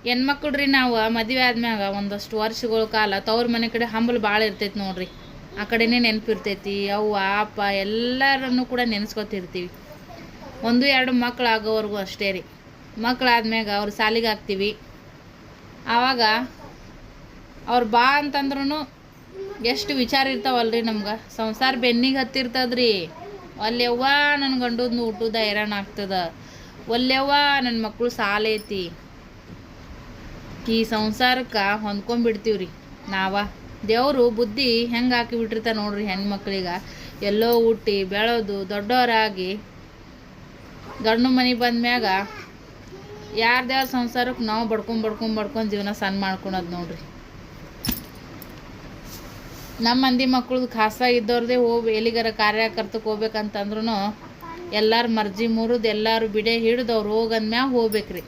ಹೆಣ್ಮಕ್ಳು ನಾವು ಮದುವೆ ಆದ್ಮ್ಯಾಗ ಒಂದಷ್ಟು ವರ್ಷಗಳ ಕಾಲ ತವ್ರ ಮನೆ ಕಡೆ ಹಂಬಲು ಭಾಳ ಇರ್ತೈತಿ ನೋಡ್ರಿ. ಆ ಕಡೆನೇ ನೆನಪಿರ್ತೈತಿ. ಅವ್ವ ಅಪ್ಪ ಎಲ್ಲರನ್ನು ಕೂಡ ನೆನೆಸ್ಕೊತಿರ್ತೀವಿ. 1-2 ಮಕ್ಳು ಆಗೋವರೆಗೂ ಅಷ್ಟೇ ರೀ. ಮಕ್ಳಾದ್ಮ್ಯಾಗ ಅವ್ರು ಸಾಲಿಗೆ ಹಾಕ್ತೀವಿ. ಆವಾಗ ಅವ್ರು ಬಾ ಅಂತಂದ್ರೂ ಎಷ್ಟು ವಿಚಾರ ಇರ್ತಾವಲ್ರಿ ನಮ್ಗೆ. ಸಂಸಾರ ಬೆನ್ನಿಗೆ ಹತ್ತಿರ್ತದ್ರಿ. ಒಲ್ಲೆವ್ವ ನನ್ನ ಗಂಡಂದು ಊಟದ ಹೈರಾಣ ಆಗ್ತದ, ಒಲ್ಲೆವ್ವ ನನ್ನ ಮಕ್ಕಳು ಸಾಲ ಐತಿ. ಈ ಸಂಸಾರಕ್ಕೆ ಹೊಂದ್ಕೊಂಡ್ಬಿಡ್ತೀವ್ರಿ ನಾವ. ದೇವರು ಬುದ್ಧಿ ಹೆಂಗೆ ಹಾಕಿಬಿಟ್ಟಿರ್ತಾರೆ ನೋಡ್ರಿ ಹೆಣ್ಮಕ್ಳಿಗೆ. ಎಲ್ಲೋ ಹುಟ್ಟಿ ಬೆಳೆದು ದೊಡ್ಡವರಾಗಿ ಗಂಡು ಮನೆ ಬಂದ್ಮ್ಯಾಗ ಯಾರ್ದ್ಯಾರ ಸಂಸಾರಕ್ಕೆ ನಾವು ಬಡ್ಕೊಂಡು ಜೀವನ ಸಣ್ಣ ಮಾಡ್ಕೊಳೋದು ನೋಡ್ರಿ. ನಮ್ಮ ಮಂದಿ ಮಕ್ಳದ್ದು ಖಾಸಾಗಿದ್ದವ್ರದ್ದೇ ಎಲ್ಲಿಗಾರ ಕಾರ್ಯಕರ್ತಕ್ಕೆ ಹೋಗ್ಬೇಕಂತಂದ್ರೂ ಎಲ್ಲರೂ ಮರ್ಜಿ ಮುರಿದು ಎಲ್ಲರೂ ಬಿಡೆ ಹಿಡಿದು ಅವ್ರು ಹೋಗಂದ್ಮ್ಯಾಗ ಹೋಗ್ಬೇಕ್ರಿ.